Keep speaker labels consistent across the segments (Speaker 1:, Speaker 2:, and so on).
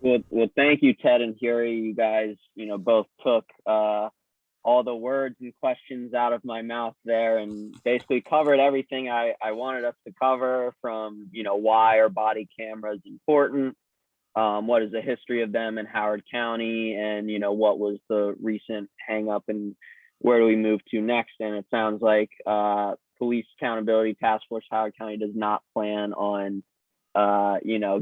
Speaker 1: Well, thank you, Ted and Hiruy. You guys, both took all the words and questions out of my mouth there and basically covered everything I wanted us to cover from, why are body cameras important? What is the history of them in Howard County? And, what was the recent hang up and where do we move to next? And it sounds like Police Accountability Task Force Howard County does not plan on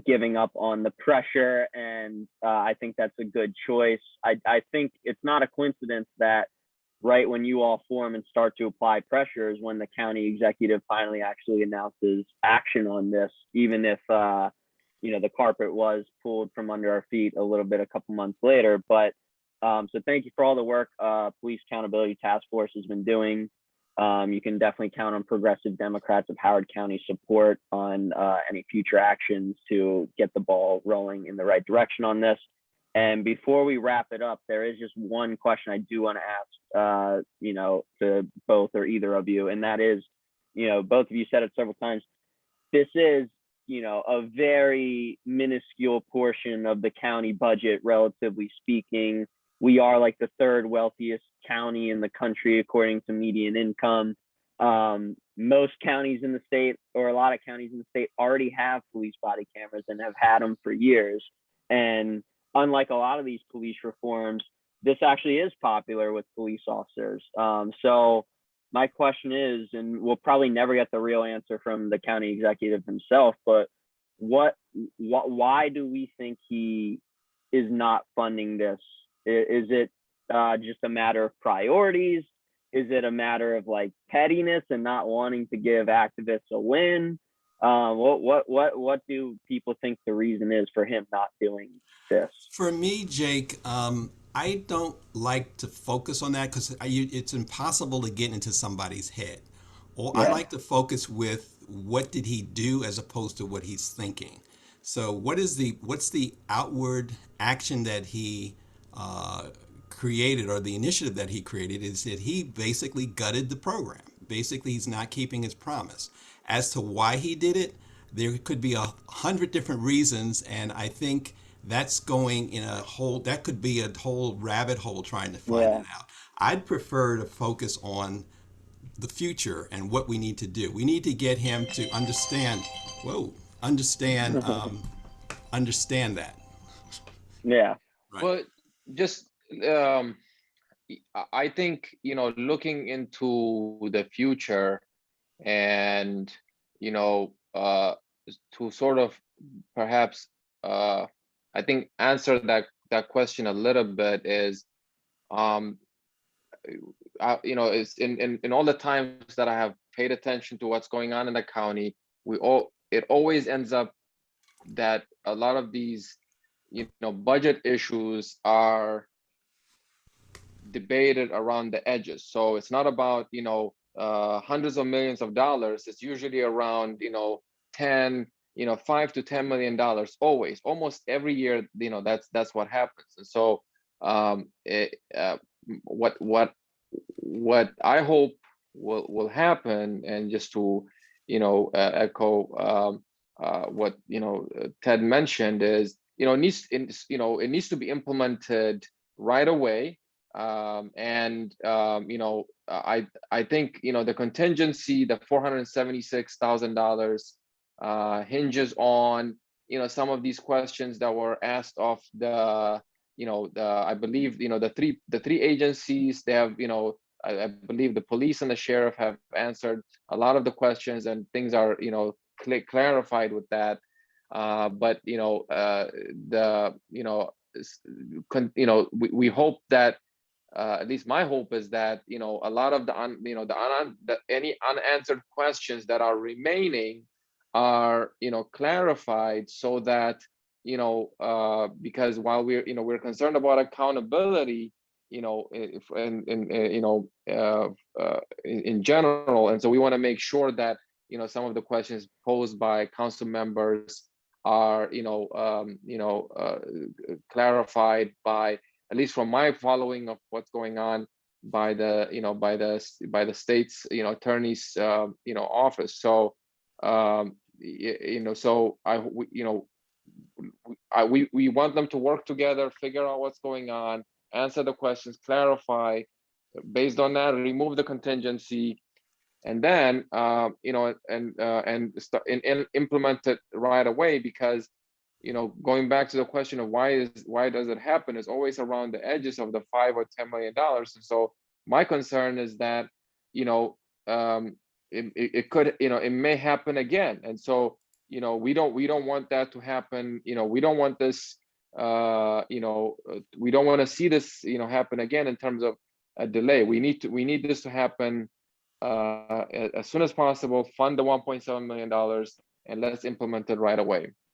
Speaker 1: giving up on the pressure. And I think that's a good choice. I think it's not a coincidence that right when you all form and start to apply pressure is when the county executive finally actually announces action on this, even if, the carpet was pulled from under our feet a little bit a couple months later. But so thank you for all the work Police Accountability Task Force has been doing. You can definitely count on Progressive Democrats of Howard County support on any future actions to get the ball rolling in the right direction on this. And before we wrap it up, there is just one question I do want to ask, to both or either of you, and that is, both of you said it several times. This is, a very minuscule portion of the county budget, relatively speaking. We are like the third wealthiest county in the country, according to median income. Most counties in the state, or a lot of counties in the state, already have police body cameras and have had them for years. And unlike a lot of these police reforms, this actually is popular with police officers. So my question is, and we'll probably never get the real answer from the county executive himself, but why do we think he is not funding this? Is it just a matter of priorities? Is it a matter of like pettiness and not wanting to give activists a win? What do people think the reason is for him not doing this?
Speaker 2: For me, Jake, I don't like to focus on that because it's impossible to get into somebody's head. Or I
Speaker 1: Yeah.
Speaker 2: like to focus with what did he do as opposed to what he's thinking. So what's the outward action that he created, or the initiative that he created, is that he basically gutted the program. Basically, he's not keeping his promise. As to why he did it, there could be 100 different reasons, and I think that's going in that could be a whole rabbit hole trying to find
Speaker 1: Yeah.
Speaker 2: it out. I'd prefer to focus on the future and what we need to do. We need to get him to understand, understand that.
Speaker 1: Yeah.
Speaker 2: Right.
Speaker 3: Well, just um, I think, looking into the future and, to sort of perhaps, I think answer that question a little bit is, is in all the times that I have paid attention to what's going on in the county, it always ends up that a lot of these, budget issues are debated around the edges. So it's not about, hundreds of millions of dollars. It's usually around, 10, $5 to $10 million, almost every year. That's what happens. And so what I hope will happen, and just to echo what Ted mentioned, is it needs to be implemented right away. And I think the contingency, the $476,000, hinges on some of these questions that were asked of the I believe the three agencies. They have I believe the police and the sheriff have answered a lot of the questions, and things are clarified with that. But we hope that, at least my hope is that a lot of any unanswered questions that are remaining are clarified, so that because while we're concerned about accountability, in general, and so we want to make sure that some of the questions posed by council members are clarified by, at least from my following of what's going on, by the by the state's attorney's office. So so we want them to work together, figure out what's going on, answer the questions, clarify. Based on that, remove the contingency, and then implement it right away. Because going back to the question of why does it happen, is always around the edges of the $5 or $10 million. And so my concern is that it could, it may happen again. And so we don't want that to happen. We don't want this we don't want to see this happen again in terms of a delay. We need this to happen as soon as possible. Fund the $1.7 million and let's implement it right away.